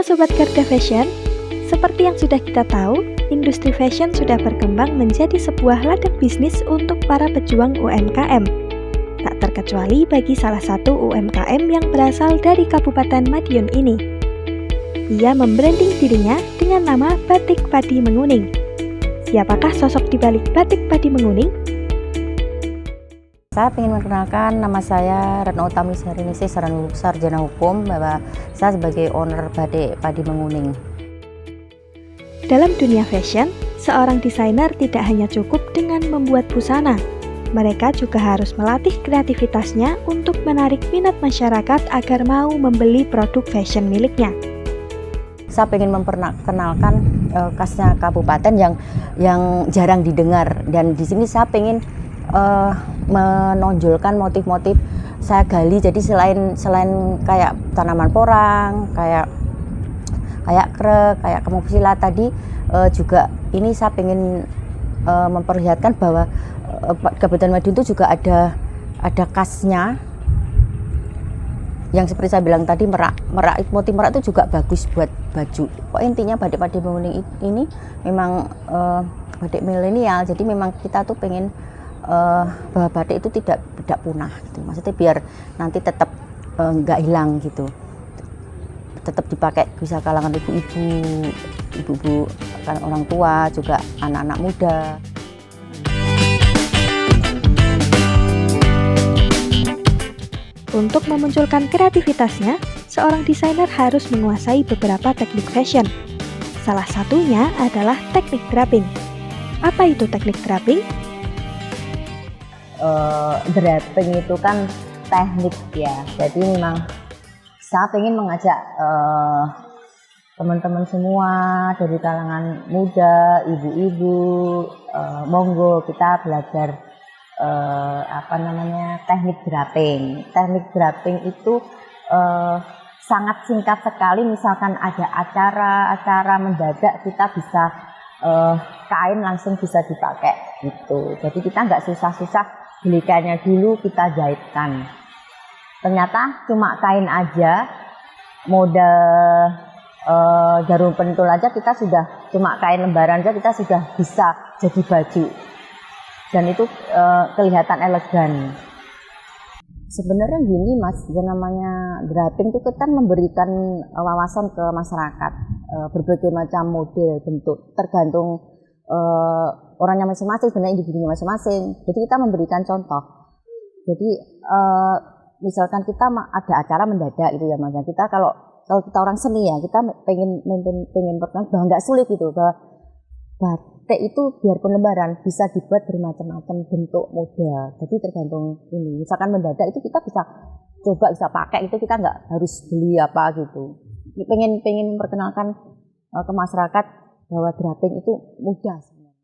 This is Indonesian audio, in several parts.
Sobat Garda Fashion, seperti yang sudah kita tahu, industri fashion sudah berkembang menjadi sebuah ladang bisnis untuk para pejuang UMKM. Tak terkecuali bagi salah satu UMKM yang berasal dari Kabupaten Madiun ini. Ia membranding dirinya dengan nama Batik Padi Menguning. Siapakah sosok di balik Batik Padi Menguning? Saya ingin memperkenalkan, nama saya Retno Utami Sarinisi, sarjana hukum, bahwa saya sebagai owner Batik Padi Menguning. Dalam dunia fashion, seorang desainer tidak hanya cukup dengan membuat busana. Mereka juga harus melatih kreativitasnya untuk menarik minat masyarakat agar mau membeli produk fashion miliknya. Saya ingin memperkenalkan khasnya kabupaten yang jarang didengar, dan di sini saya ingin menonjolkan motif-motif saya gali. Jadi selain kayak tanaman porang, kayak krek, kayak kemuk silat tadi, juga ini saya ingin memperlihatkan bahwa Kabupaten Madiun itu juga ada khasnya. Yang seperti saya bilang tadi, motif merak itu juga bagus buat baju. Kok intinya Batik Padi Menguning ini memang batik milenial. Jadi memang kita tuh pengen bahwa batik itu tidak punah gitu. Maksudnya biar nanti tetap nggak hilang gitu. Tetap dipakai bisa kalangan ibu-ibu, kan orang tua, juga anak-anak muda. Untuk memunculkan kreativitasnya, seorang desainer harus menguasai beberapa teknik fashion. Salah satunya adalah teknik draping. Apa itu teknik draping? Draping itu kan teknik ya. Jadi memang saya ingin mengajak teman-teman semua dari kalangan muda, ibu-ibu, monggo kita belajar teknik draping. Teknik draping itu sangat singkat sekali. Misalkan ada acara mendadak, kita bisa kain langsung bisa dipakai gitu. Jadi kita nggak susah-susah beli kainnya dulu, kita jahitkan. Ternyata cuma kain aja, modal jarum pentul aja kita sudah, cuma kain lembaran aja kita sudah bisa jadi baju. Dan itu kelihatan elegan. Sebenarnya gini Mas, yang namanya draping itu kan memberikan wawasan ke masyarakat, berbagai macam model, bentuk, tergantung orangnya masing-masing, sebenarnya individunya masing-masing. Jadi kita memberikan contoh. Jadi misalkan kita ada acara mendadak gitu ya Mas, kita kalau kita orang seni ya, kita pengen perkenalkan bahwa nggak sulit gitu, bahwa batik itu biarpun lembaran bisa dibuat bermacam-macam bentuk model. Jadi tergantung ini. Misalkan mendadak itu kita bisa coba, bisa pakai, itu kita nggak harus beli apa gitu. Pengen memperkenalkan ke masyarakat bahwa draping itu mudah sebenarnya.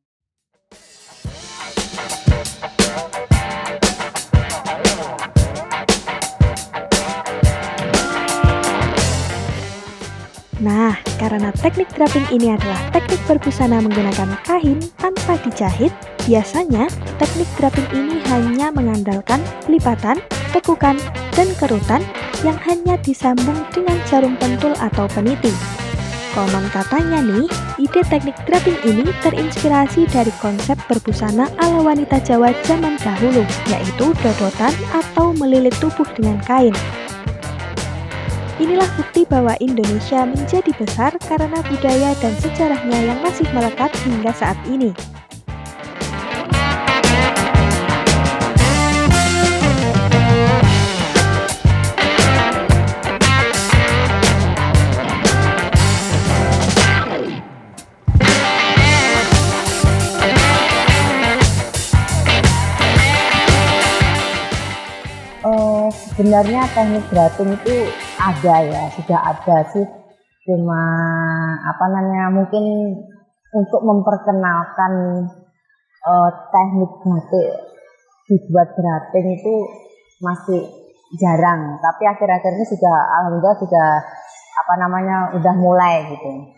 Nah, karena teknik draping ini adalah teknik berbusana menggunakan kain tanpa dijahit, biasanya teknik draping ini hanya mengandalkan lipatan, tekukan, dan kerutan yang hanya disambung dengan jarum pentul atau peniti. Konon katanya nih, ide teknik draping ini terinspirasi dari konsep berbusana ala wanita Jawa zaman dahulu, yaitu dodotan atau melilit tubuh dengan kain. Inilah bukti bahwa Indonesia menjadi besar karena budaya dan sejarahnya yang masih melekat hingga saat ini. Sebenarnya teknik draping itu ada ya, sudah ada sih. Cuma mungkin untuk memperkenalkan teknik batik dibuat draping itu masih jarang. Tapi akhir-akhir ini alhamdulillah udah mulai gitu.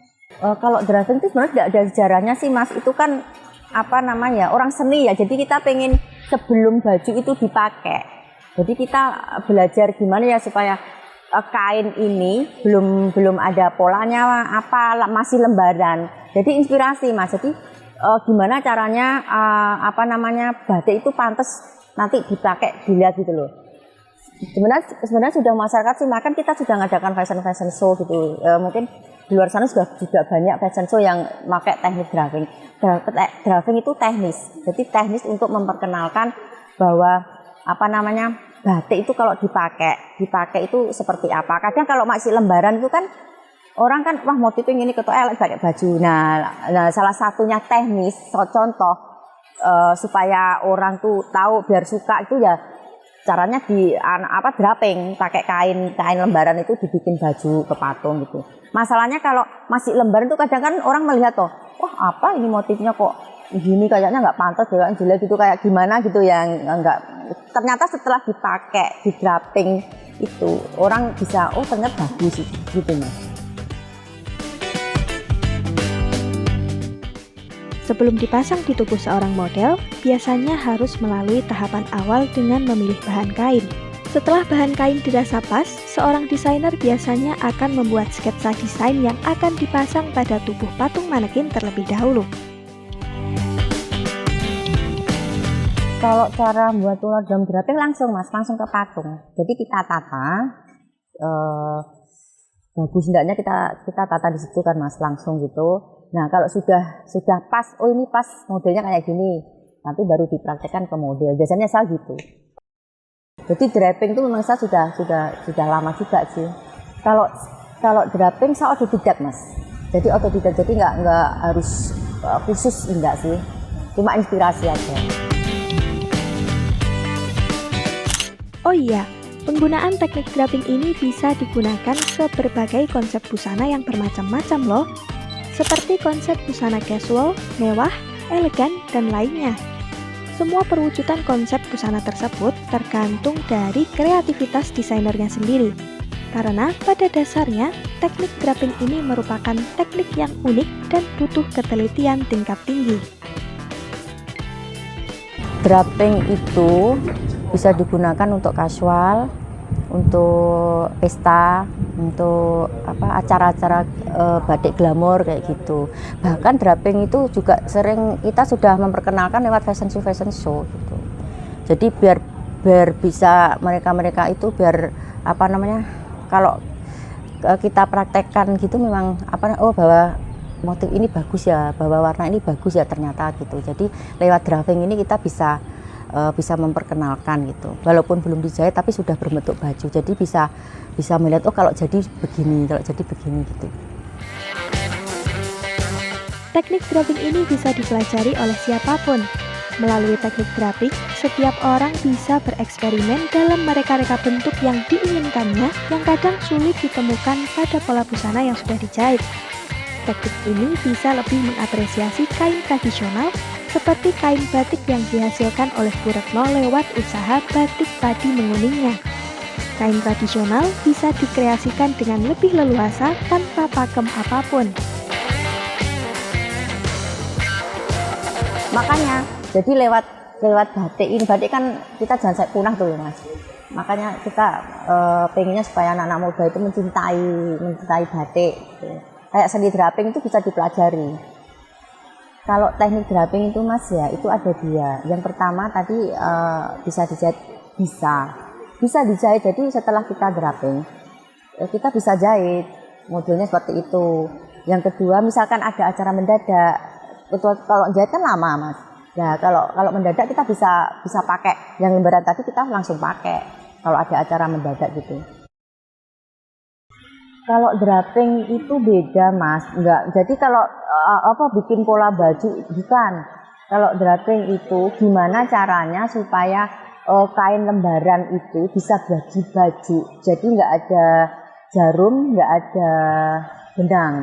Kalau draping itu sebenarnya tidak ada sejarahnya sih Mas. Itu kan orang seni ya. Jadi kita pengen sebelum baju itu dipakai. Jadi kita belajar gimana ya supaya kain ini belum ada polanya apa, masih lembaran. Jadi inspirasi Mas. Jadi gimana caranya batik itu pantas nanti dipakai dilihat gitu loh. Sebenarnya sudah masyarakat sih, makan kita sudah ngadakan fashion show gitu. Mungkin di luar sana juga banyak fashion show yang pakai teknik draping. Draping itu teknis. Jadi teknis untuk memperkenalkan bahwa batik itu kalau dipakai itu seperti apa. Kadang kalau masih lembaran itu kan orang kan wah motifnya ini ketok pakai baju. Nah salah satunya teknis, contoh supaya orang tuh tahu biar suka itu ya caranya draping, pakai kain lembaran itu dibikin baju ke patung gitu. Masalahnya kalau masih lembaran itu kadang kan orang melihat wah apa ini motifnya kok gini, kayaknya nggak pantas, kayak jelek gitu, kayak gimana gitu yang enggak. Ternyata setelah dipakai di draping itu orang bisa ternyata bagus gitu Mas. Sebelum dipasang di tubuh seorang model, biasanya harus melalui tahapan awal dengan memilih bahan kain. Setelah bahan kain dirasa pas, seorang desainer biasanya akan membuat sketsa desain yang akan dipasang pada tubuh patung manekin terlebih dahulu. Kalau cara buat tular dalam draping langsung ke patung. Jadi kita tata, bagus enggaknya kita tata di situ kan Mas, langsung gitu. Nah kalau sudah pas, ini pas modelnya kayak gini, nanti baru dipraktekkan ke model. Biasanya saya gitu. Jadi draping itu memang saya sudah lama juga sih. Kalau draping saya otodidak Mas. Jadi otodidak, jadi nggak harus khusus, enggak sih. Cuma inspirasi aja. Oh iya, penggunaan teknik draping ini bisa digunakan ke berbagai konsep busana yang bermacam-macam loh. Seperti konsep busana casual, mewah, elegan, dan lainnya. Semua perwujudan konsep busana tersebut tergantung dari kreativitas desainernya sendiri. Karena pada dasarnya, teknik draping ini merupakan teknik yang unik dan butuh ketelitian tingkat tinggi. Draping itu bisa digunakan untuk casual, untuk pesta, untuk acara-acara batik glamor kayak gitu. Bahkan draping itu juga sering kita sudah memperkenalkan lewat fashion show gitu. Jadi biar bisa mereka itu biar kalau kita praktekkan gitu memang bahwa motif ini bagus ya, bahwa warna ini bagus ya ternyata gitu. Jadi lewat draping ini kita bisa memperkenalkan gitu, walaupun belum dijahit tapi sudah berbentuk baju, jadi bisa melihat kalau jadi begini gitu. Teknik draping ini bisa dipelajari oleh siapapun. Melalui teknik draping, setiap orang bisa bereksperimen dalam mereka-reka bentuk yang diinginkannya, yang kadang sulit ditemukan pada pola busana yang sudah dijahit. Teknik ini bisa lebih mengapresiasi kain tradisional seperti kain batik yang dihasilkan oleh Bu Retno lewat usaha batik padi menguningnya. Kain tradisional bisa dikreasikan dengan lebih leluasa tanpa pakem apapun. Makanya, jadi lewat batik ini, batik kan kita jangan sampai punah tuh Mas. Makanya kita pengennya supaya anak-anak muda itu mencintai batik. Gitu. Kayak seni draping itu bisa dipelajari. Kalau teknik draping itu Mas ya, itu ada dua. Yang pertama tadi bisa dijahit, bisa dijahit. Jadi setelah kita draping, kita bisa jahit modelnya seperti itu. Yang kedua, misalkan ada acara mendadak, kalau jahit kan lama Mas. Nah kalau mendadak kita bisa pakai yang lembaran tadi, kita langsung pakai kalau ada acara mendadak gitu. Kalau draping itu beda Mas, enggak. Jadi kalau bikin pola baju bukan. Kalau draping itu gimana caranya supaya kain lembaran itu bisa jadi baju. Jadi enggak ada jarum, enggak ada benang.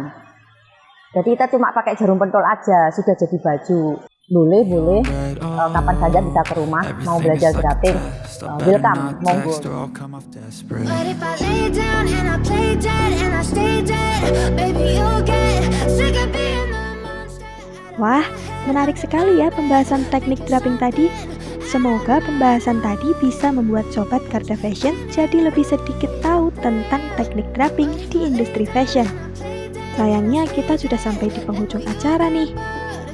Jadi kita cuma pakai jarum pentol aja sudah jadi baju. Boleh. Kapan saja bisa ke rumah mau belajar draping. Welcome, monggo. Wah, menarik sekali ya pembahasan teknik draping tadi. Semoga pembahasan tadi bisa membuat Sobat Garda Fashion jadi lebih sedikit tahu tentang teknik draping di industri fashion. Sayangnya kita sudah sampai di penghujung acara nih.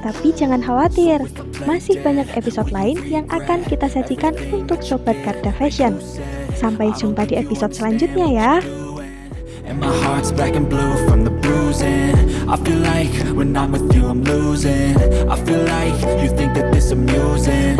Tapi jangan khawatir, masih banyak episode lain yang akan kita sajikan untuk Sobat Garda Fashion. Sampai jumpa di episode selanjutnya ya. And my heart's black and blue from the bruising. I feel like when I'm with you I'm losing. I feel like you think that this amusing.